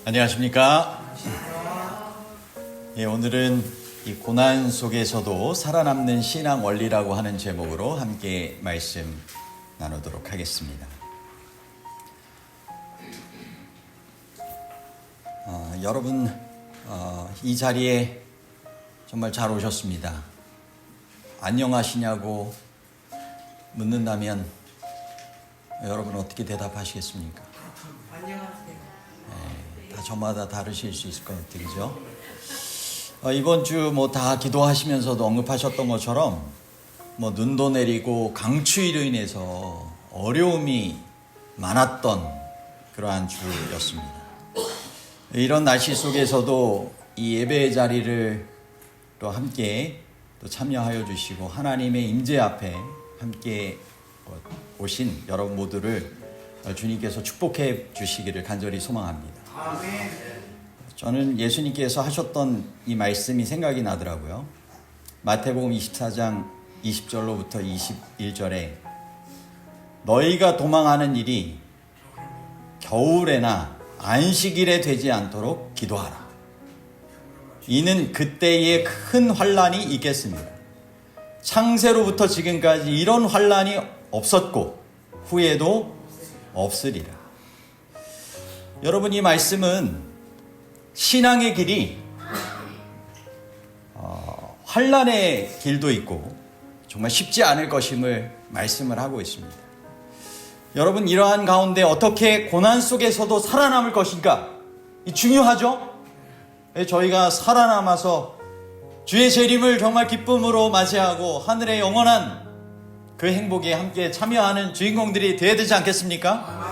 안녕하십니까? 예, 오늘은 이 고난 속에서도 살아남는 신앙 원리라고 하는 제목으로 함께 말씀 나누도록 하겠습니다. 여러분, 이 자리에 정말 잘 오셨습니다. 안녕하시냐고 묻는다면 여러분 어떻게 대답하시겠습니까? 안녕하세요. 다 저마다 다르실 수 있을 것 같으죠. 이번 주 다 기도하시면서도 언급하셨던 것처럼 눈도 내리고 강추위로 인해서 어려움이 많았던 그러한 주였습니다. 이런 날씨 속에서도 이 예배의 자리를 또 함께 또 참여하여 주시고 하나님의 임재 앞에 함께 오신 여러분 모두를 주님께서 축복해 주시기를 간절히 소망합니다. 아멘. 저는 예수님께서 하셨던 이 말씀이 생각이 나더라고요. 마태복음 24장 20절로부터 21절에 너희가 도망하는 일이 겨울에나 안식일에 되지 않도록 기도하라. 이는 그때에 큰 환란이 있겠습니다. 창세로부터 지금까지 이런 환란이 없었고 후에도 없으리라. 여러분, 이 말씀은 신앙의 길이 환란의 길도 있고 정말 쉽지 않을 것임을 말씀을 하고 있습니다. 여러분, 이러한 가운데 어떻게 고난 속에서도 살아남을 것인가? 중요하죠? 저희가 살아남아서 주의 재림을 정말 기쁨으로 맞이하고 하늘의 영원한 그 행복에 함께 참여하는 주인공들이 되어야 되지 않겠습니까?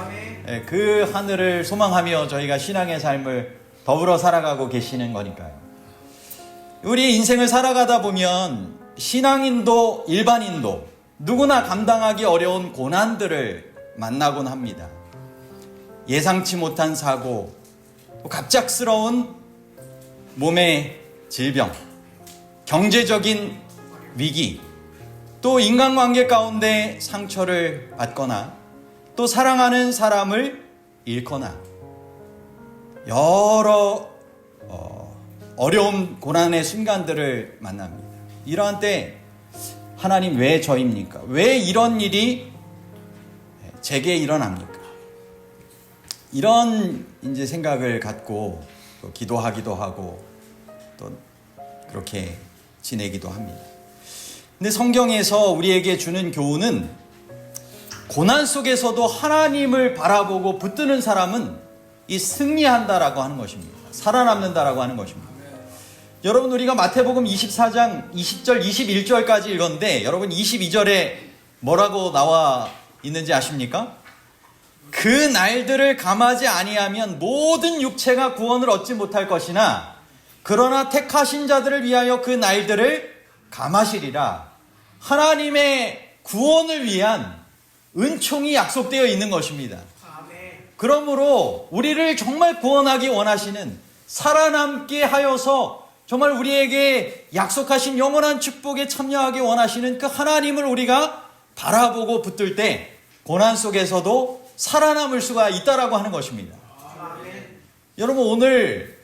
그 하늘을 소망하며 저희가 신앙의 삶을 더불어 살아가고 계시는 거니까요. 우리 인생을 살아가다 보면 신앙인도 일반인도 누구나 감당하기 어려운 고난들을 만나곤 합니다. 예상치 못한 사고, 갑작스러운 몸의 질병, 경제적인 위기, 또 인간관계 가운데 상처를 받거나 또 사랑하는 사람을 잃거나 여러 어려운 고난의 순간들을 만납니다. 이러한 때 하나님 왜 저입니까? 왜 이런 일이 제게 일어납니까? 이런 이제 생각을 갖고 또 기도하기도 하고 또 그렇게 지내기도 합니다. 근데 성경에서 우리에게 주는 교훈은 고난 속에서도 하나님을 바라보고 붙드는 사람은 이 승리한다라고 하는 것입니다. 살아남는다라고 하는 것입니다. 여러분, 우리가 마태복음 24장 20절 21절까지 읽었는데 여러분 22절에 뭐라고 나와 있는지 아십니까? 그 날들을 감하지 아니하면 모든 육체가 구원을 얻지 못할 것이나 그러나 택하신 자들을 위하여 그 날들을 감하시리라. 하나님의 구원을 위한 은총이 약속되어 있는 것입니다. 그러므로 우리를 정말 구원하기 원하시는, 살아남게 하여서 정말 우리에게 약속하신 영원한 축복에 참여하기 원하시는 그 하나님을 우리가 바라보고 붙들 때 고난 속에서도 살아남을 수가 있다라고 하는 것입니다. 여러분, 오늘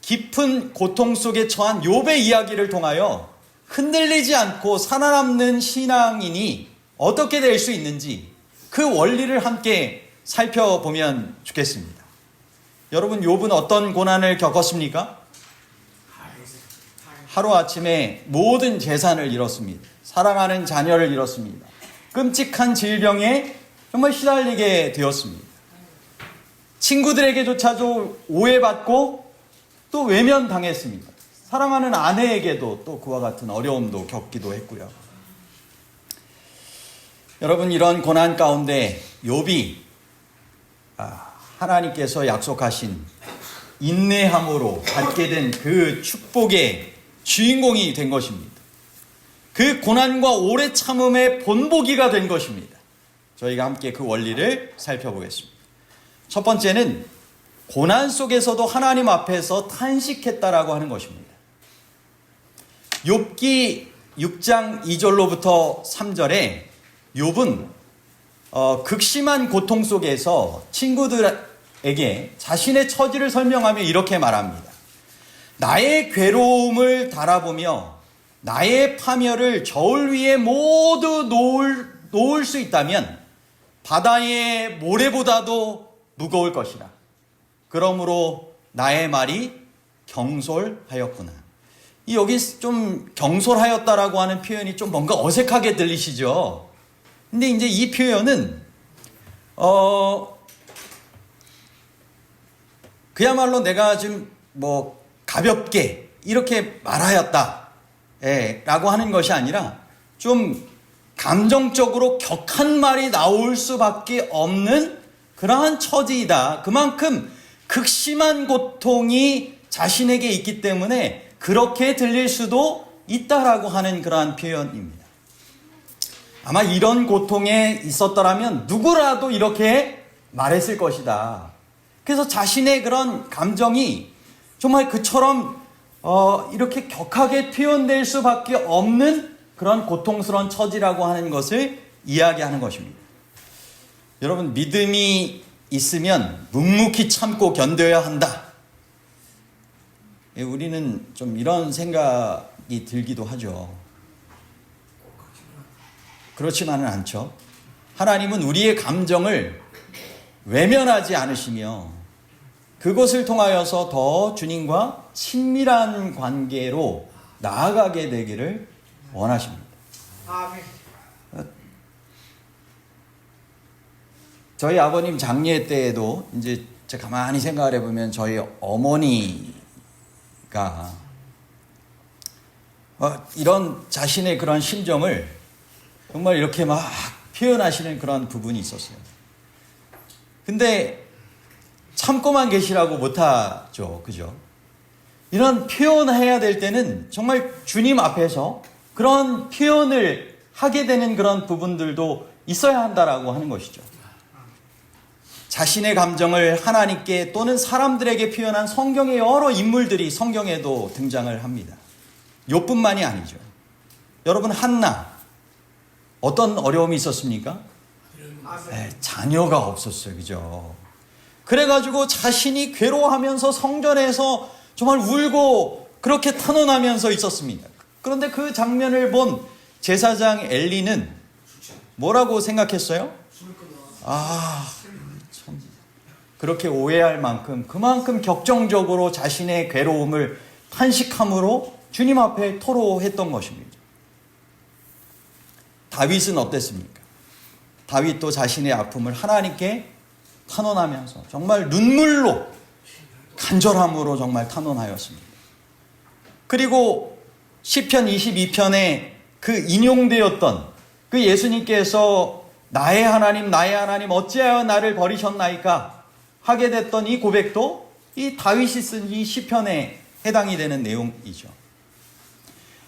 깊은 고통 속에 처한 욥의 이야기를 통하여 흔들리지 않고 살아남는 신앙인이 어떻게 될 수 있는지 그 원리를 함께 살펴보면 좋겠습니다. 여러분, 욥은 어떤 고난을 겪었습니까? 하루아침에 모든 재산을 잃었습니다. 사랑하는 자녀를 잃었습니다. 끔찍한 질병에 정말 시달리게 되었습니다. 친구들에게조차도 오해받고 또 외면당했습니다. 사랑하는 아내에게도 또 그와 같은 어려움도 겪기도 했고요. 여러분, 이런 고난 가운데 욥이 하나님께서 약속하신 인내함으로 받게 된 그 축복의 주인공이 된 것입니다. 그 고난과 오래 참음의 본보기가 된 것입니다. 저희가 함께 그 원리를 살펴보겠습니다. 첫 번째는 고난 속에서도 하나님 앞에서 탄식했다라고 하는 것입니다. 욥기 6장 2절로부터 3절에 욥은 극심한 고통 속에서 친구들 다윗에게 자신의 처지를 설명하며 이렇게 말합니다. 나의 괴로움을 달아보며 나의 파멸을 저울 위에 모두 놓을 수 있다면 바다의 모래보다도 무거울 것이라. 그러므로 나의 말이 경솔하였구나. 여기 좀 경솔하였다라고 하는 표현이 좀 뭔가 어색하게 들리시죠? 근데 이제 이 표현은 그야말로 내가 좀 뭐 가볍게 이렇게 말하였다 라고 하는 것이 아니라 좀 감정적으로 격한 말이 나올 수밖에 없는 그러한 처지이다. 그만큼 극심한 고통이 자신에게 있기 때문에 그렇게 들릴 수도 있다라고 하는 그러한 표현입니다. 아마 이런 고통에 있었더라면 누구라도 이렇게 말했을 것이다. 그래서 자신의 그런 감정이 정말 그처럼 이렇게 격하게 표현될 수밖에 없는 그런 고통스러운 처지라고 하는 것을 이야기하는 것입니다. 여러분, 믿음이 있으면 묵묵히 참고 견뎌야 한다. 우리는 좀 이런 생각이 들기도 하죠. 그렇지만은 않죠. 하나님은 우리의 감정을 외면하지 않으시며 그것을 통하여서 더 주님과 친밀한 관계로 나아가게 되기를 원하십니다. 저희 아버님 장례 때에도 이제 제가 가만히 생각을 해보면 저희 어머니가 이런 자신의 그런 심정을 정말 이렇게 막 표현하시는 그런 부분이 있었어요. 근데 참고만 계시라고 못하죠. 그죠? 이런 표현해야 될 때는 정말 주님 앞에서 그런 표현을 하게 되는 그런 부분들도 있어야 한다라고 하는 것이죠. 자신의 감정을 하나님께 또는 사람들에게 표현한 성경의 여러 인물들이 성경에도 등장을 합니다. 욥뿐만이 아니죠. 여러분, 한나 어떤 어려움이 있었습니까? 자녀가 없었어요. 그죠? 그래가지고 자신이 괴로워하면서 성전에서 정말 울고 그렇게 탄원하면서 있었습니다. 그런데 그 장면을 본 제사장 엘리는 뭐라고 생각했어요? 참 그렇게 오해할 만큼 그만큼 격정적으로 자신의 괴로움을 탄식함으로 주님 앞에 토로했던 것입니다. 다윗은 어땠습니까? 다윗도 자신의 아픔을 하나님께 탄원하면서 정말 눈물로 간절함으로 정말 탄원하였습니다. 그리고 시편 22편에 그 인용되었던 그 예수님께서 나의 하나님 어찌하여 나를 버리셨나이까 하게 됐던 이 고백도 이 다윗이 쓴 이 시편에 해당이 되는 내용이죠.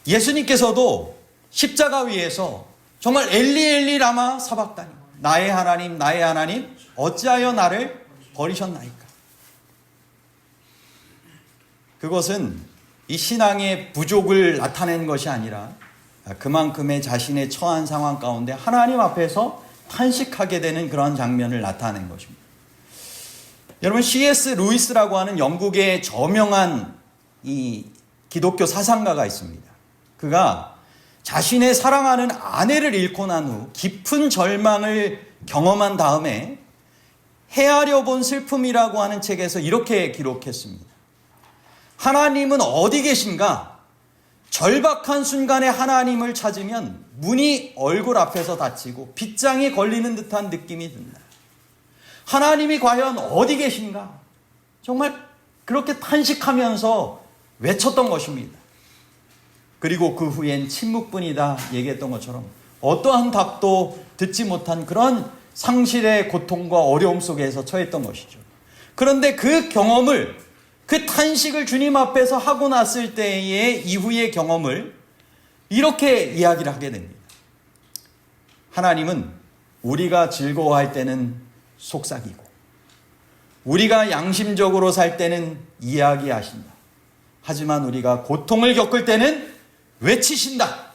예수님께서도 십자가 위에서 정말 엘리 라마 사박다니 나의 하나님 어찌하여 나를 버리셨나이까. 그것은 이 신앙의 부족을 나타낸 것이 아니라 그만큼의 자신의 처한 상황 가운데 하나님 앞에서 탄식하게 되는 그런 장면을 나타낸 것입니다. 여러분, C.S. 루이스라고 하는 영국의 저명한 이 기독교 사상가가 있습니다. 그가 자신의 사랑하는 아내를 잃고 난 후 깊은 절망을 경험한 다음에 헤아려 본 슬픔이라고 하는 책에서 이렇게 기록했습니다. 하나님은 어디 계신가? 절박한 순간에 하나님을 찾으면 문이 얼굴 앞에서 닫히고 빗장이 걸리는 듯한 느낌이 든다. 하나님이 과연 어디 계신가? 정말 그렇게 탄식하면서 외쳤던 것입니다. 그리고 그 후엔 침묵뿐이다 얘기했던 것처럼 어떠한 답도 듣지 못한 그런 상실의 고통과 어려움 속에서 처했던 것이죠. 그런데 그 경험을, 그 탄식을 주님 앞에서 하고 났을 때의 이후의 경험을 이렇게 이야기를 하게 됩니다. 하나님은 우리가 즐거워할 때는 속삭이고 우리가 양심적으로 살 때는 이야기하신다. 하지만 우리가 고통을 겪을 때는 외치신다.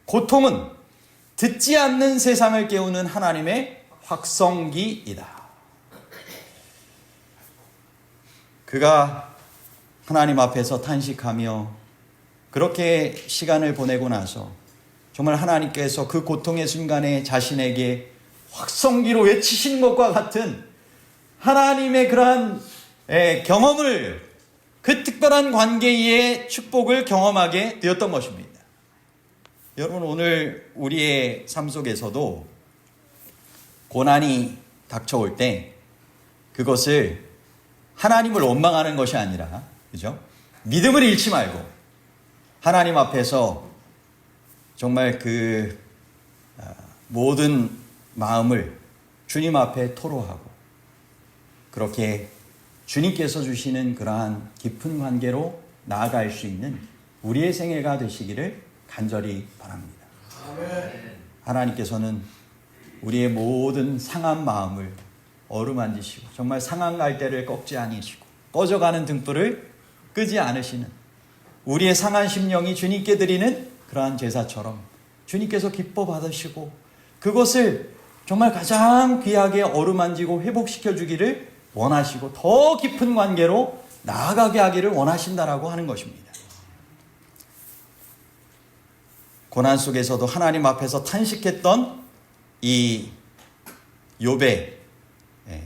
고통은 듣지 않는 세상을 깨우는 하나님의 확성기이다. 그가 하나님 앞에서 탄식하며 그렇게 시간을 보내고 나서 정말 하나님께서 그 고통의 순간에 자신에게 확성기로 외치신 것과 같은 하나님의 그러한 경험을, 그 특별한 관계의 축복을 경험하게 되었던 것입니다. 여러분, 오늘 우리의 삶 속에서도 고난이 닥쳐올 때 그것을 하나님을 원망하는 것이 아니라, 그죠? 믿음을 잃지 말고 하나님 앞에서 정말 그 모든 마음을 주님 앞에 토로하고 그렇게 주님께서 주시는 그러한 깊은 관계로 나아갈 수 있는 우리의 생애가 되시기를 간절히 바랍니다. 하나님께서는 우리의 모든 상한 마음을 어루만지시고 정말 상한 갈대를 꺾지 아니시고 꺼져가는 등불을 끄지 않으시는 우리의 상한 심령이 주님께 드리는 그러한 제사처럼 주님께서 기뻐 받으시고 그것을 정말 가장 귀하게 어루만지고 회복시켜 주기를 원하시고 더 깊은 관계로 나아가게 하기를 원하신다라고 하는 것입니다. 고난 속에서도 하나님 앞에서 탄식했던 이 욥의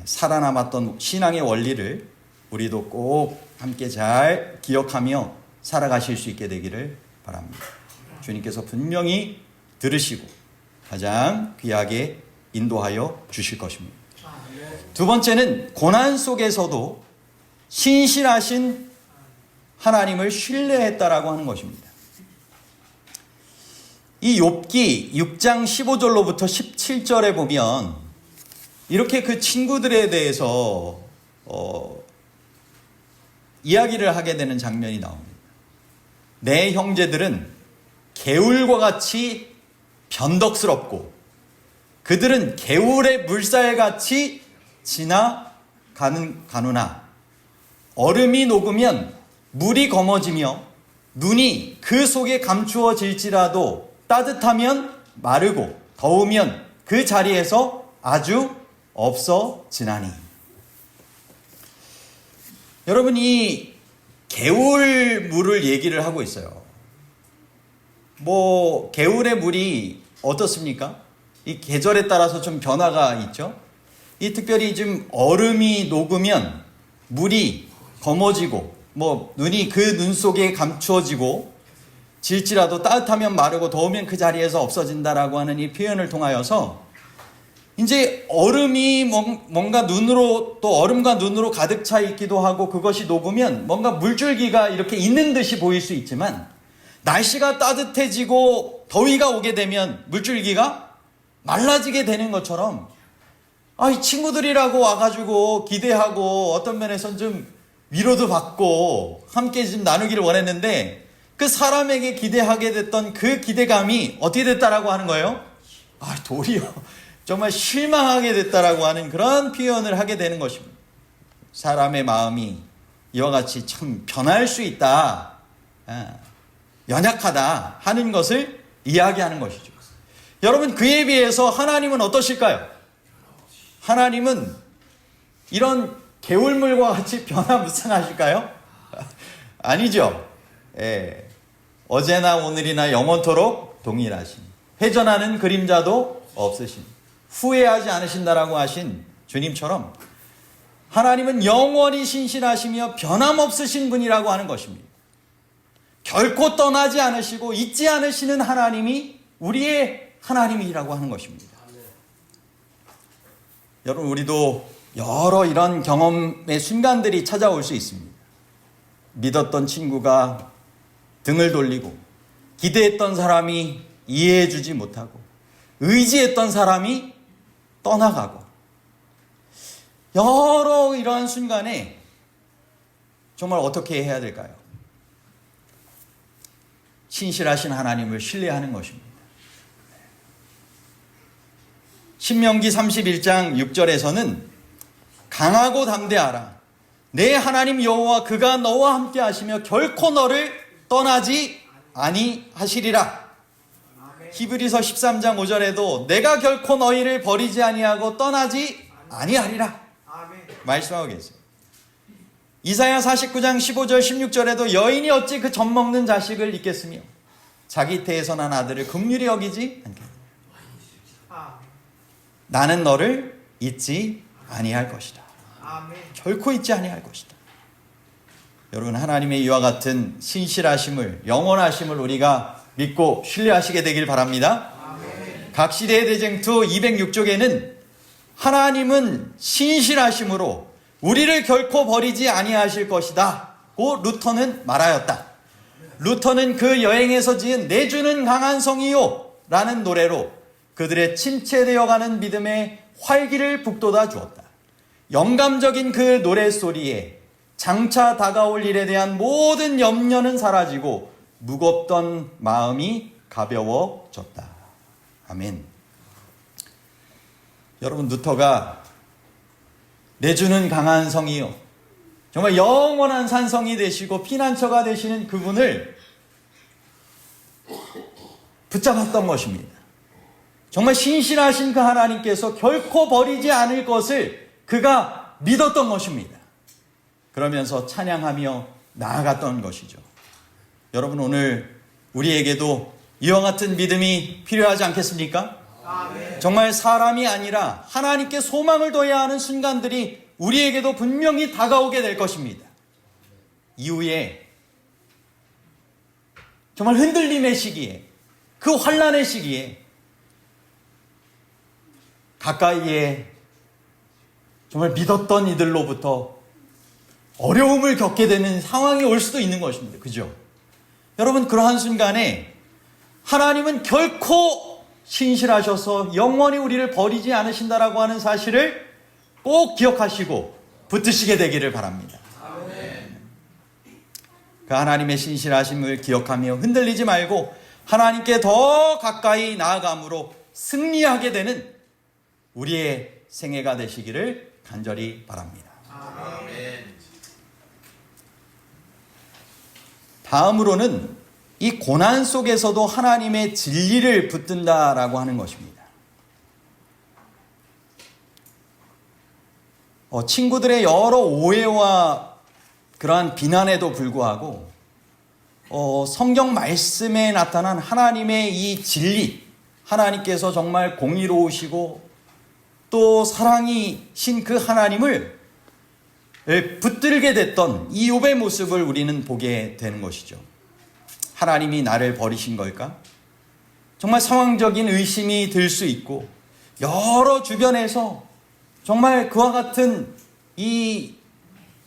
살아남았던 신앙의 원리를 우리도 꼭 함께 잘 기억하며 살아가실 수 있게 되기를 바랍니다. 주님께서 분명히 들으시고 가장 귀하게 인도하여 주실 것입니다. 두 번째는 고난 속에서도 신실하신 하나님을 신뢰했다라고 하는 것입니다. 이 욥기 6장 15절로부터 17절에 보면 이렇게 그 친구들에 대해서 이야기를 하게 되는 장면이 나옵니다. 내 형제들은 개울과 같이 변덕스럽고 그들은 개울의 물살같이 지나가누나 얼음이 녹으면 물이 검어지며 눈이 그 속에 감추어질지라도 따뜻하면 마르고 더우면 그 자리에서 아주 없어지나니. 여러분, 이 개울 물을 얘기를 하고 있어요. 개울의 물이 어떻습니까? 이 계절에 따라서 좀 변화가 있죠. 이 특별히 좀 얼음이 녹으면 물이 검어지고 눈이 그 눈 속에 감추어지고 질지라도 따뜻하면 마르고 더우면 그 자리에서 없어진다라고 하는 이 표현을 통하여서 이제 얼음이 뭔가 눈으로 또 얼음과 눈으로 가득 차 있기도 하고 그것이 녹으면 뭔가 물줄기가 이렇게 있는 듯이 보일 수 있지만 날씨가 따뜻해지고 더위가 오게 되면 물줄기가 말라지게 되는 것처럼 이 친구들이라고 와가지고 기대하고 어떤 면에선 좀 위로도 받고 함께 좀 나누기를 원했는데 그 사람에게 기대하게 됐던 그 기대감이 어떻게 됐다라고 하는 거예요? 도리어 정말 실망하게 됐다라고 하는 그런 표현을 하게 되는 것입니다. 사람의 마음이 이와 같이 참 변할 수 있다, 연약하다 하는 것을 이야기하는 것이죠. 여러분, 그에 비해서 하나님은 어떠실까요? 하나님은 이런 개울물과 같이 변화무쌍하실까요? 아니죠. 어제나 오늘이나 영원토록 동일하신, 회전하는 그림자도 없으신, 후회하지 않으신다라고 하신 주님처럼 하나님은 영원히 신실하시며 변함없으신 분이라고 하는 것입니다. 결코 떠나지 않으시고 잊지 않으시는 하나님이 우리의 하나님이라고 하는 것입니다. 여러분, 우리도 여러 이런 경험의 순간들이 찾아올 수 있습니다. 믿었던 친구가 등을 돌리고 기대했던 사람이 이해해주지 못하고 의지했던 사람이 떠나가고 여러 이러한 순간에 정말 어떻게 해야 될까요? 신실하신 하나님을 신뢰하는 것입니다. 신명기 31장 6절에서는 강하고 담대하라. 내 하나님 여호와 그가 너와 함께 하시며 결코 너를 떠나지 아니하시리라. 히브리서 13장 5절에도 내가 결코 너희를 버리지 아니하고 떠나지 아니하리라 말씀하고 계세요. 이사야 49장 15절 16절에도 여인이 어찌 그 젖 먹는 자식을 잊겠으며 자기 태에서 난 아들을 긍휼히 여기지 않겠느냐. 나는 너를 잊지 아니할 것이다. 결코 잊지 아니할 것이다. 여러분, 하나님의 이와 같은 신실하심을, 영원하심을 우리가 믿고 신뢰하시게 되길 바랍니다. 각 시대의 대쟁투 206쪽에는 하나님은 신실하심으로 우리를 결코 버리지 아니하실 것이다 고 루터는 말하였다. 루터는 그 여행에서 지은 내주는 강한 성이요 라는 노래로 그들의 침체되어가는 믿음의 활기를 북돋아 주었다. 영감적인 그 노래소리에 장차 다가올 일에 대한 모든 염려는 사라지고 무겁던 마음이 가벼워졌다. 아멘. 여러분, 루터가 내주는 강한 성이요, 정말 영원한 산성이 되시고 피난처가 되시는 그분을 붙잡았던 것입니다. 정말 신실하신 그 하나님께서 결코 버리지 않을 것을 그가 믿었던 것입니다. 그러면서 찬양하며 나아갔던 것이죠. 여러분, 오늘 우리에게도 이와 같은 믿음이 필요하지 않겠습니까? 아멘. 정말 사람이 아니라 하나님께 소망을 둬야 하는 순간들이 우리에게도 분명히 다가오게 될 것입니다. 이후에 정말 흔들림의 시기에, 그 환난의 시기에 가까이에 정말 믿었던 이들로부터 어려움을 겪게 되는 상황이 올 수도 있는 것입니다. 그죠? 여러분, 그러한 순간에 하나님은 결코 신실하셔서 영원히 우리를 버리지 않으신다라고 하는 사실을 꼭 기억하시고 붙드시게 되기를 바랍니다. 그 하나님의 신실하심을 기억하며 흔들리지 말고 하나님께 더 가까이 나아감으로 승리하게 되는 우리의 생애가 되시기를 간절히 바랍니다. 다음으로는 이 고난 속에서도 하나님의 진리를 붙든다라고 하는 것입니다. 친구들의 여러 오해와 그러한 비난에도 불구하고 성경 말씀에 나타난 하나님의 이 진리, 하나님께서 정말 공의로우시고 또 사랑이신 그 하나님을 붙들게 됐던 이 욥의 모습을 우리는 보게 되는 것이죠. 하나님이 나를 버리신 걸까? 정말 상황적인 의심이 들 수 있고 여러 주변에서 정말 그와 같은 이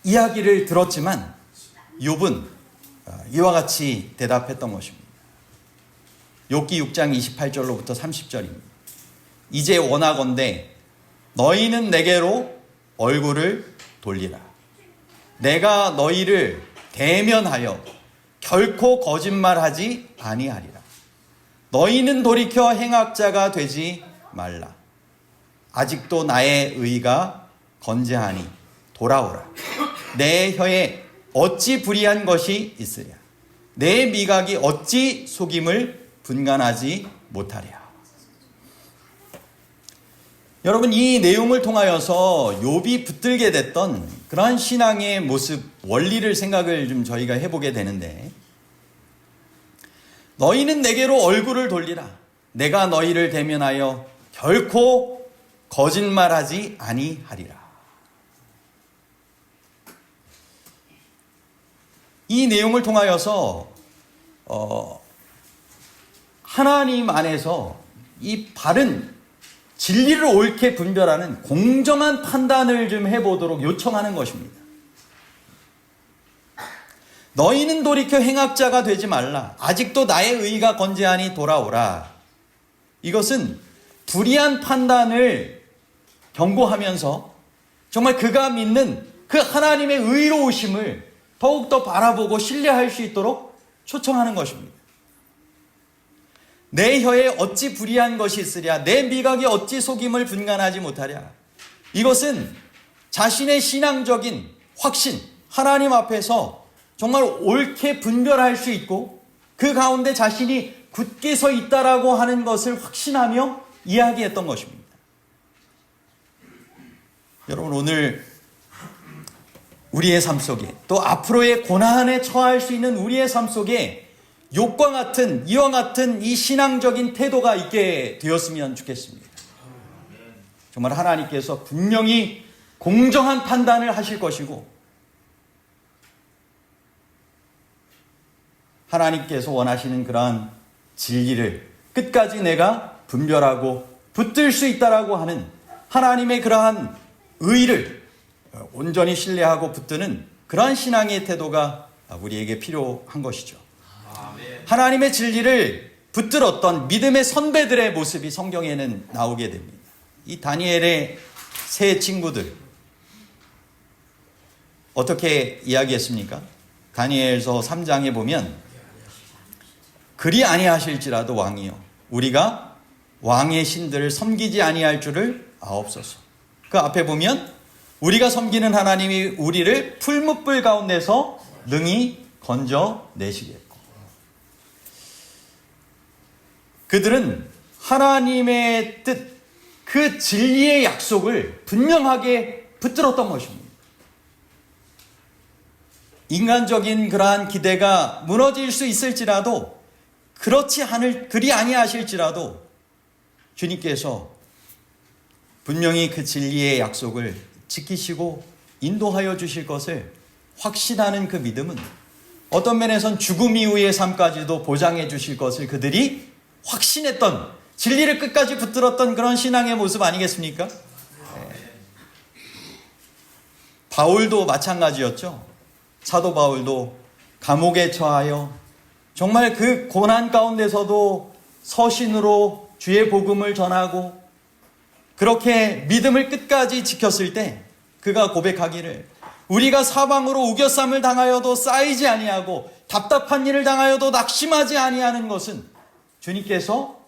이야기를 들었지만 욥은 이와 같이 대답했던 것입니다. 욥기 6장 28절로부터 30절입니다. 이제 원하건대 너희는 내게로 얼굴을 돌리라. 내가 너희를 대면하여 결코 거짓말하지 아니하리라. 너희는 돌이켜 행악자가 되지 말라. 아직도 나의 의가 건재하니 돌아오라. 내 혀에 어찌 불의한 것이 있으랴. 내 미각이 어찌 속임을 분간하지 못하랴. 여러분, 이 내용을 통하여서 욥이 붙들게 됐던 그러한 신앙의 모습, 원리를 생각을 좀 저희가 해보게 되는데, 너희는 내게로 얼굴을 돌리라. 내가 너희를 대면하여 결코 거짓말하지 아니하리라. 이 내용을 통하여서 하나님 안에서 이 바른 진리를 옳게 분별하는 공정한 판단을 좀 해보도록 요청하는 것입니다. 너희는 돌이켜 행악자가 되지 말라. 아직도 나의 의가 건재하니 돌아오라. 이것은 불의한 판단을 경고하면서 정말 그가 믿는 그 하나님의 의로우심을 더욱더 바라보고 신뢰할 수 있도록 초청하는 것입니다. 내 혀에 어찌 불의한 것이 있으랴. 내 미각이 어찌 속임을 분간하지 못하랴. 이것은 자신의 신앙적인 확신, 하나님 앞에서 정말 옳게 분별할 수 있고 그 가운데 자신이 굳게 서 있다라고 하는 것을 확신하며 이야기했던 것입니다. 여러분, 오늘 우리의 삶 속에, 또 앞으로의 고난에 처할 수 있는 우리의 삶 속에 욥과 같은, 이와 같은 이 신앙적인 태도가 있게 되었으면 좋겠습니다. 정말 하나님께서 분명히 공정한 판단을 하실 것이고, 하나님께서 원하시는 그러한 진리를 끝까지 내가 분별하고 붙들 수 있다라고 하는 하나님의 그러한 의를 온전히 신뢰하고 붙드는 그러한 신앙의 태도가 우리에게 필요한 것이죠. 하나님의 진리를 붙들었던 믿음의 선배들의 모습이 성경에는 나오게 됩니다. 이 다니엘의 세 친구들 어떻게 이야기했습니까? 다니엘서 3장에 보면 그리 아니하실지라도 왕이여 우리가 왕의 신들을 섬기지 아니할 줄을 아옵소서. 그 앞에 보면 우리가 섬기는 하나님이 우리를 풀무불 가운데서 능히 건져내시겠고, 그들은 하나님의 뜻, 그 진리의 약속을 분명하게 붙들었던 것입니다. 인간적인 그러한 기대가 무너질 수 있을지라도, 그리 아니하실지라도 주님께서 분명히 그 진리의 약속을 지키시고 인도하여 주실 것을 확신하는 그 믿음은 어떤 면에선 죽음 이후의 삶까지도 보장해 주실 것을 그들이 확신했던, 진리를 끝까지 붙들었던 그런 신앙의 모습 아니겠습니까? 네. 바울도 마찬가지였죠. 사도 바울도 감옥에 처하여 정말 그 고난 가운데서도 서신으로 주의 복음을 전하고 그렇게 믿음을 끝까지 지켰을 때 그가 고백하기를 우리가 사방으로 우겨쌈을 당하여도 쌓이지 아니하고 답답한 일을 당하여도 낙심하지 아니하는 것은 주님께서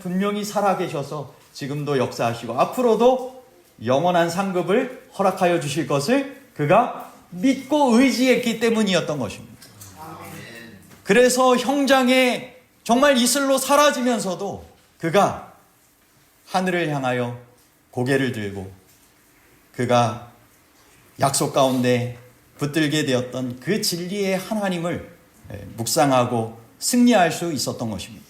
분명히 살아계셔서 지금도 역사하시고 앞으로도 영원한 상급을 허락하여 주실 것을 그가 믿고 의지했기 때문이었던 것입니다. 그래서 형장에 정말 이슬로 사라지면서도 그가 하늘을 향하여 고개를 들고 그가 약속 가운데 붙들게 되었던 그 진리의 하나님을 묵상하고 승리할 수 있었던 것입니다.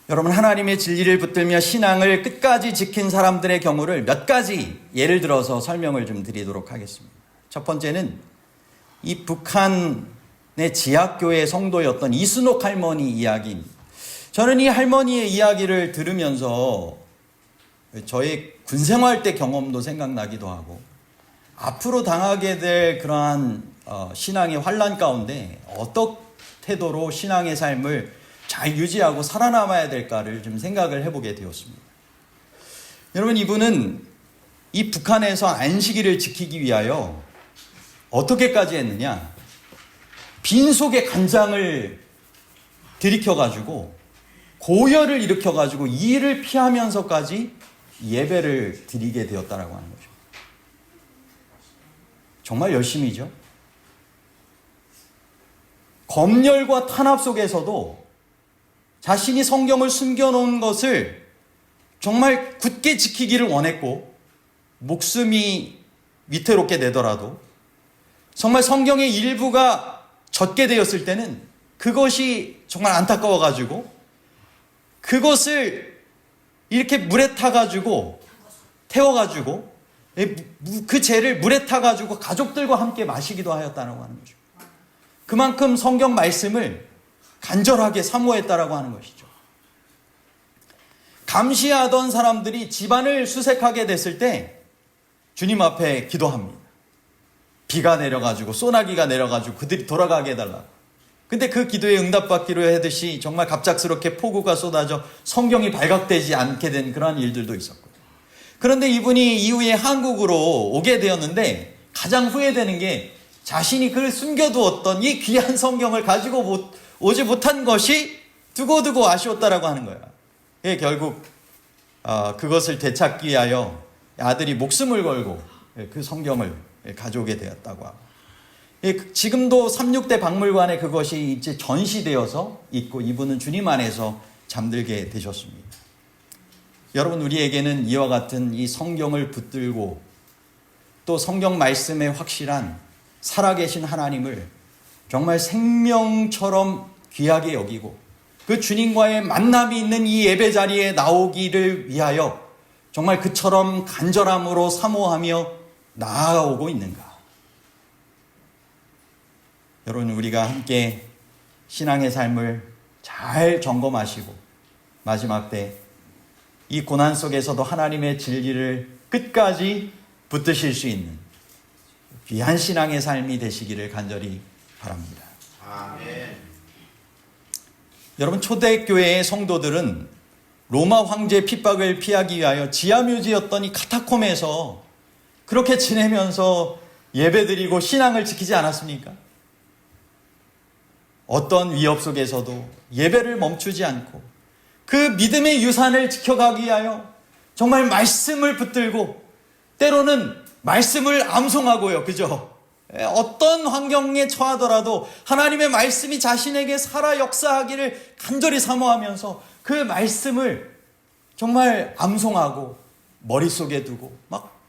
여러분, 하나님의 진리를 붙들며 신앙을 끝까지 지킨 사람들의 경우를 몇 가지 예를 들어서 설명을 좀 드리도록 하겠습니다. 첫 번째는 이 북한의 지하교회 성도였던 이순옥 할머니 이야기입니다. 저는 이 할머니의 이야기를 들으면서 저의 군생활 때 경험도 생각나기도 하고 앞으로 당하게 될 그러한 신앙의 환란 가운데 어떤 태도로 신앙의 삶을 잘 유지하고 살아남아야 될까를 좀 생각을 해보게 되었습니다. 여러분, 이분은 이 북한에서 안식일을 지키기 위하여 어떻게까지 했느냐, 빈속에 간장을 들이켜가지고 고열을 일으켜가지고 이를 피하면서까지 예배를 드리게 되었다라고 하는 거죠. 정말 열심히죠. 검열과 탄압 속에서도 자신이 성경을 숨겨놓은 것을 정말 굳게 지키기를 원했고, 목숨이 위태롭게 되더라도 정말 성경의 일부가 젖게 되었을 때는 그것이 정말 안타까워가지고 그것을 이렇게 물에 타가지고 태워가지고 그 죄를 물에 타가지고 가족들과 함께 마시기도 하였다고 하는 거죠. 그만큼 성경 말씀을 간절하게 사모했다라고 하는 것이죠. 감시하던 사람들이 집안을 수색하게 됐을 때 주님 앞에 기도합니다. 비가 내려가지고 소나기가 내려가지고 그들이 돌아가게 해달라고. 근데 그 기도에 응답받기로 하듯이 정말 갑작스럽게 폭우가 쏟아져 성경이 발각되지 않게 된 그러한 일들도 있었고요. 그런데 이분이 이후에 한국으로 오게 되었는데 가장 후회되는 게 자신이 그를 숨겨두었던 이 귀한 성경을 가지고 오지 못한 것이 두고두고 아쉬웠다라고 하는 거야. 결국 그것을 되찾기 위하여 아들이 목숨을 걸고 그 성경을 가져오게 되었다고 하고, 지금도 36대 박물관에 그것이 이제 전시되어서 있고 이분은 주님 안에서 잠들게 되셨습니다. 여러분, 우리에게는 이와 같은 이 성경을 붙들고 또 성경 말씀에 확실한 살아계신 하나님을 정말 생명처럼 귀하게 여기고 그 주님과의 만남이 있는 이 예배 자리에 나오기를 위하여 정말 그처럼 간절함으로 사모하며 나아오고 있는가? 여러분, 우리가 함께 신앙의 삶을 잘 점검하시고 마지막 때 이 고난 속에서도 하나님의 진리를 끝까지 붙드실 수 있는 귀한 신앙의 삶이 되시기를 간절히 바랍니다. 아멘. 여러분, 초대교회의 성도들은 로마 황제 핍박을 피하기 위하여 지하묘지였던 이 카타콤에서 그렇게 지내면서 예배드리고 신앙을 지키지 않았습니까? 어떤 위협 속에서도 예배를 멈추지 않고 그 믿음의 유산을 지켜가기 위하여 정말 말씀을 붙들고 때로는 말씀을 암송하고요. 그죠? 어떤 환경에 처하더라도 하나님의 말씀이 자신에게 살아 역사하기를 간절히 사모하면서 그 말씀을 정말 암송하고 머릿속에 두고 막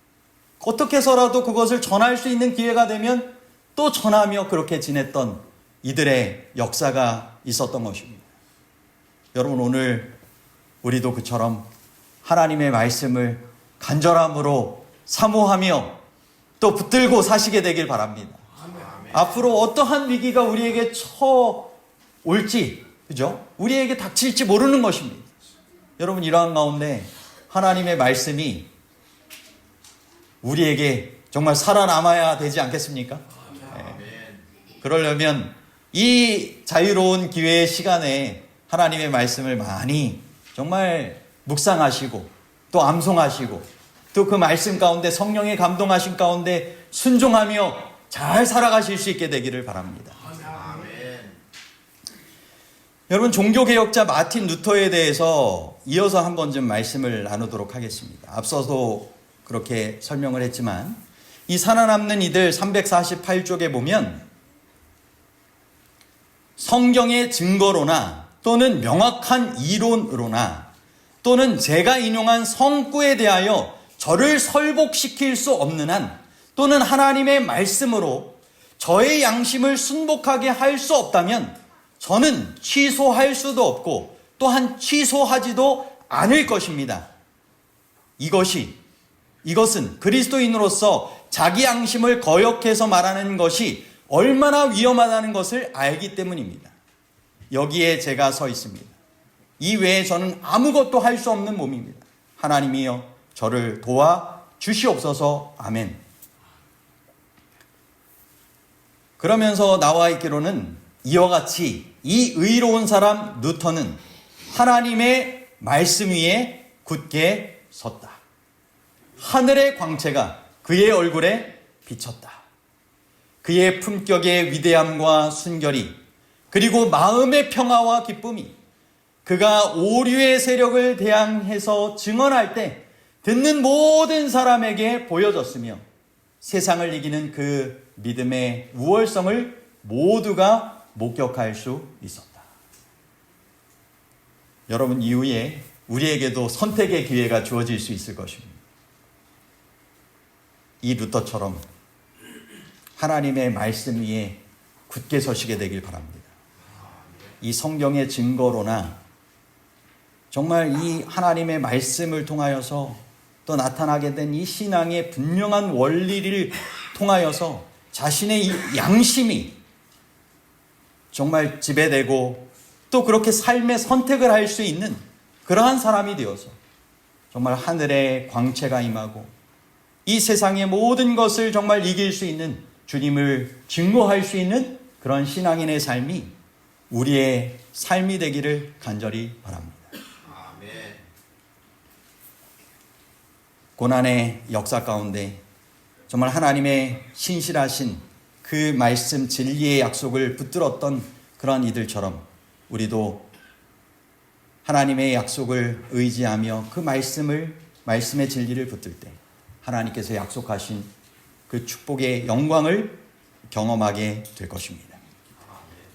어떻게 해서라도 그것을 전할 수 있는 기회가 되면 또 전하며 그렇게 지냈던 이들의 역사가 있었던 것입니다. 여러분, 오늘 우리도 그처럼 하나님의 말씀을 간절함으로 사모하며 또 붙들고 사시게 되길 바랍니다. 아멘. 앞으로 어떠한 위기가 우리에게 처올지, 그죠? 우리에게 닥칠지 모르는 것입니다. 여러분, 이러한 가운데 하나님의 말씀이 우리에게 정말 살아남아야 되지 않겠습니까? 그러려면 이 자유로운 기회의 시간에 하나님의 말씀을 많이 정말 묵상하시고 또 암송하시고 또 그 말씀 가운데 성령의 감동하신 가운데 순종하며 잘 살아가실 수 있게 되기를 바랍니다. 아멘. 여러분, 종교개혁자 마틴 루터에 대해서 이어서 한 번 좀 말씀을 나누도록 하겠습니다. 앞서도 그렇게 설명을 했지만 이 살아남는 이들 348쪽에 보면 성경의 증거로나 또는 명확한 이론으로나 또는 제가 인용한 성구에 대하여 저를 설복시킬 수 없는 한 또는 하나님의 말씀으로 저의 양심을 순복하게 할 수 없다면 저는 취소할 수도 없고 또한 취소하지도 않을 것입니다. 이것은 그리스도인으로서 자기 양심을 거역해서 말하는 것이 얼마나 위험하다는 것을 알기 때문입니다. 여기에 제가 서 있습니다. 이 외에 저는 아무것도 할 수 없는 몸입니다. 하나님이여 저를 도와 주시옵소서. 아멘. 그러면서 나와 있기로는 이와 같이 이 의로운 사람 루터는 하나님의 말씀 위에 굳게 섰다. 하늘의 광채가 그의 얼굴에 비쳤다. 그의 품격의 위대함과 순결이 그리고 마음의 평화와 기쁨이 그가 오류의 세력을 대항해서 증언할 때 듣는 모든 사람에게 보여졌으며 세상을 이기는 그 믿음의 우월성을 모두가 목격할 수 있었다. 여러분, 이후에 우리에게도 선택의 기회가 주어질 수 있을 것입니다. 이 루터처럼 하나님의 말씀 위에 굳게 서시게 되길 바랍니다. 이 성경의 증거로나 정말 이 하나님의 말씀을 통하여서 또 나타나게 된 이 신앙의 분명한 원리를 통하여서 자신의 이 양심이 정말 지배되고 또 그렇게 삶의 선택을 할 수 있는 그러한 사람이 되어서 정말 하늘의 광채가 임하고 이 세상의 모든 것을 정말 이길 수 있는 주님을 증거할 수 있는 그런 신앙인의 삶이 우리의 삶이 되기를 간절히 바랍니다. 아멘. 고난의 역사 가운데 정말 하나님의 신실하신 그 말씀 진리의 약속을 붙들었던 그런 이들처럼 우리도 하나님의 약속을 의지하며 그 말씀의 진리를 붙들 때 하나님께서 약속하신 그 축복의 영광을 경험하게 될 것입니다.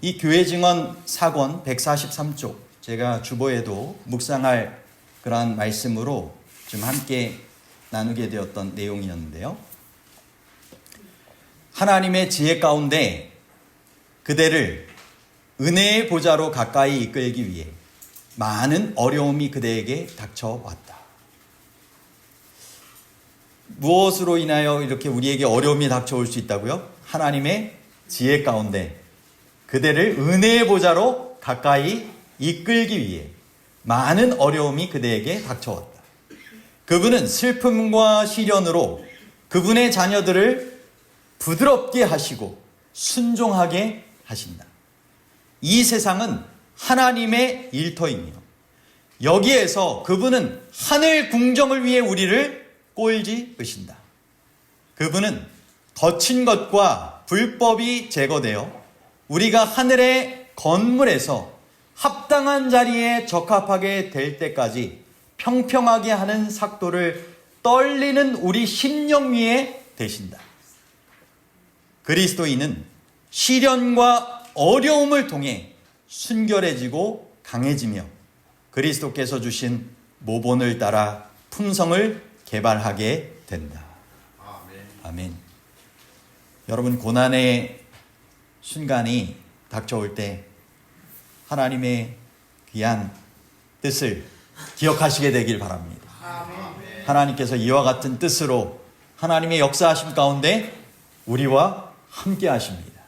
이 교회 증언 사권 143쪽 제가 주보에도 묵상할 그러한 말씀으로 좀 함께 나누게 되었던 내용이었는데요. 하나님의 지혜 가운데 그대를 은혜의 보좌로 가까이 이끌기 위해 많은 어려움이 그대에게 닥쳐왔다. 무엇으로 인하여 이렇게 우리에게 어려움이 닥쳐올 수 있다고요? 하나님의 지혜 가운데 그대를 은혜의 보좌로 가까이 이끌기 위해 많은 어려움이 그대에게 닥쳐왔다. 그분은 슬픔과 시련으로 그분의 자녀들을 부드럽게 하시고 순종하게 하신다. 이 세상은 하나님의 일터이며 여기에서 그분은 하늘 궁정을 위해 우리를 꼴지으신다. 그분은 거친 것과 불법이 제거되어 우리가 하늘의 건물에서 합당한 자리에 적합하게 될 때까지 평평하게 하는 삭도를 떨리는 우리 심령 위에 되신다. 그리스도인은 시련과 어려움을 통해 순결해지고 강해지며 그리스도께서 주신 모본을 따라 품성을 개발하게 된다. 아멘. 아멘. 여러분, 고난의 순간이 닥쳐올 때 하나님의 귀한 뜻을 기억하시게 되길 바랍니다. 아멘. 하나님께서 이와 같은 뜻으로 하나님의 역사하심 가운데 우리와 함께 하십니다.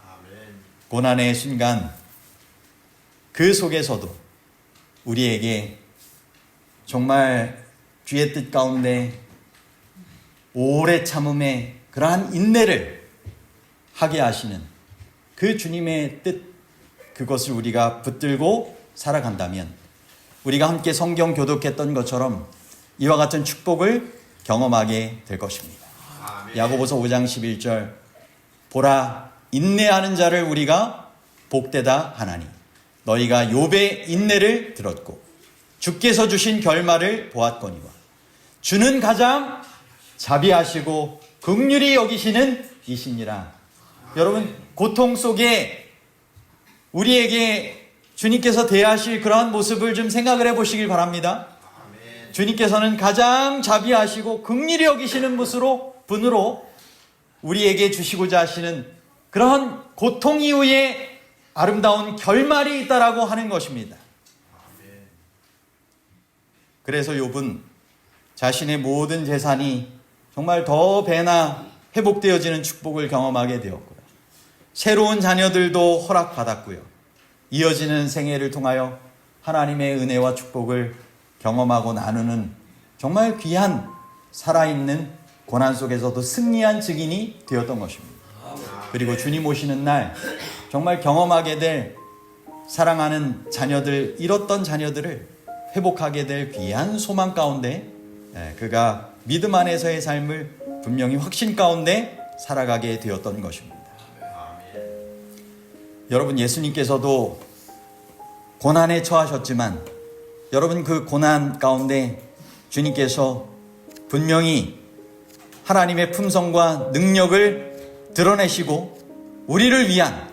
아멘. 고난의 순간 그 속에서도 우리에게 정말 주의 뜻 가운데 오래 참음의 그러한 인내를 하게 하시는 그 주님의 뜻, 그것을 우리가 붙들고 살아간다면 우리가 함께 성경 교독했던 것처럼 이와 같은 축복을 경험하게 될 것입니다. 아멘. 야고보서 5장 11절 보라 인내하는 자를 우리가 복되다 하나니 너희가 욥의 인내를 들었고 주께서 주신 결말을 보았거니와 주는 가장 자비하시고 긍휼히 여기시는 이시니라. 여러분, 고통 속에 우리에게 주님께서 대하실 그러한 모습을 좀 생각을 해보시길 바랍니다. 아멘. 주님께서는 가장 자비하시고 긍휼히 여기시는 분으로 우리에게 주시고자 하시는 그러한 고통 이후에 아름다운 결말이 있다라고 하는 것입니다. 아멘. 그래서 욥은 자신의 모든 재산이 정말 더 배나 회복되어지는 축복을 경험하게 되었고요. 새로운 자녀들도 허락받았고요. 이어지는 생애를 통하여 하나님의 은혜와 축복을 경험하고 나누는 정말 귀한 살아있는 고난 속에서도 승리한 증인이 되었던 것입니다. 그리고 주님 오시는 날 정말 경험하게 될 사랑하는 자녀들, 잃었던 자녀들을 회복하게 될 귀한 소망 가운데 그가 믿음 안에서의 삶을 분명히 확신 가운데 살아가게 되었던 것입니다. 아멘. 여러분, 예수님께서도 고난에 처하셨지만 여러분, 그 고난 가운데 주님께서 분명히 하나님의 품성과 능력을 드러내시고 우리를 위한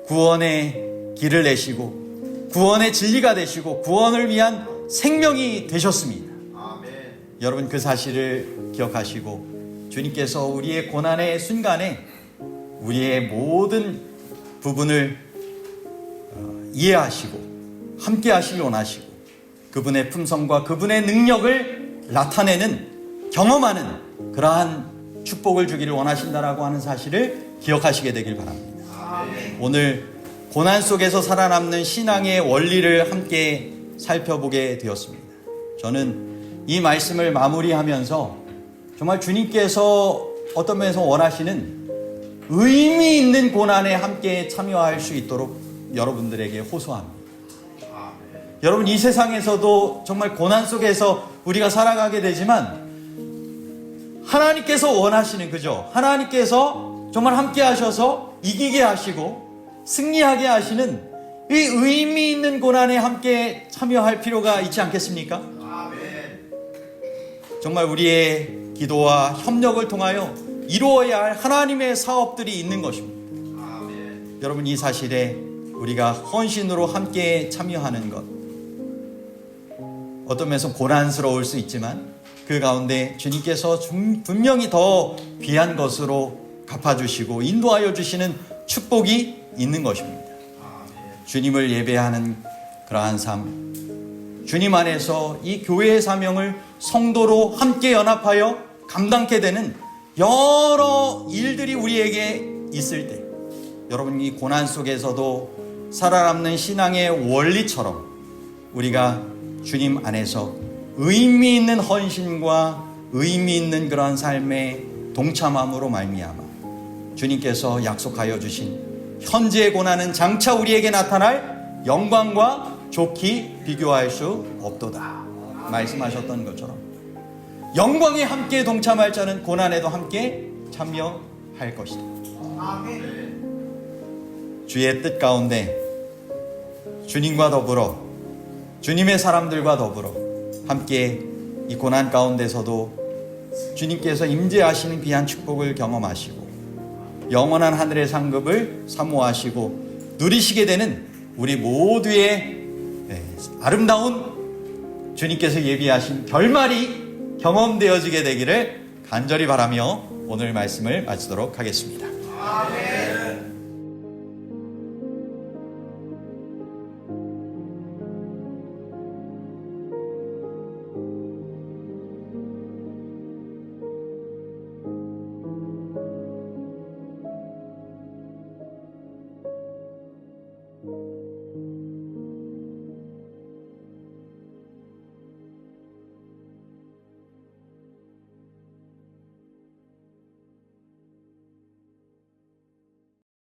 구원의 길을 내시고 구원의 진리가 되시고 구원을 위한 생명이 되셨습니다. 아멘. 여러분, 그 사실을 기억하시고 주님께서 우리의 고난의 순간에 우리의 모든 부분을 이해하시고 함께 하시길 원하시고 그분의 품성과 그분의 능력을 나타내는 경험하는 그러한 축복을 주기를 원하신다라고 하는 사실을 기억하시게 되길 바랍니다. 아멘. 오늘 고난 속에서 살아남는 신앙의 원리를 함께 살펴보게 되었습니다. 저는 이 말씀을 마무리하면서 정말 주님께서 어떤 면에서 원하시는 의미 있는 고난에 함께 참여할 수 있도록 여러분들에게 호소합니다. 아멘. 여러분, 이 세상에서도 정말 고난 속에서 우리가 살아가게 되지만 하나님께서 원하시는, 그죠? 하나님께서 정말 함께 하셔서 이기게 하시고 승리하게 하시는 이 의미 있는 고난에 함께 참여할 필요가 있지 않겠습니까? 아멘. 정말 우리의 기도와 협력을 통하여 이루어야 할 하나님의 사업들이 있는 것입니다. 아멘. 여러분, 이 사실에 우리가 헌신으로 함께 참여하는 것, 어떤 면에서 고난스러울 수 있지만 그 가운데 주님께서 분명히 더 귀한 것으로 갚아주시고 인도하여 주시는 축복이 있는 것입니다. 주님을 예배하는 그러한 삶, 주님 안에서 이 교회의 사명을 성도로 함께 연합하여 감당케 되는 여러 일들이 우리에게 있을 때, 여러분 이 고난 속에서도 살아남는 신앙의 원리처럼 우리가 주님 안에서 의미 있는 헌신과 의미 있는 그러한 삶의 동참함으로 말미암아 주님께서 약속하여 주신 현재의 고난은 장차 우리에게 나타날 영광과 좋게 비교할 수 없도다 말씀하셨던 것처럼 영광에 함께 동참할 자는 고난에도 함께 참여할 것이다. 주의 뜻 가운데 주님과 더불어 주님의 사람들과 더불어 함께 이 고난 가운데서도 주님께서 임재하시는 귀한 축복을 경험하시고 영원한 하늘의 상급을 사모하시고 누리시게 되는 우리 모두의 아름다운 주님께서 예비하신 결말이 경험되어지게 되기를 간절히 바라며 오늘 말씀을 마치도록 하겠습니다. 아멘. you.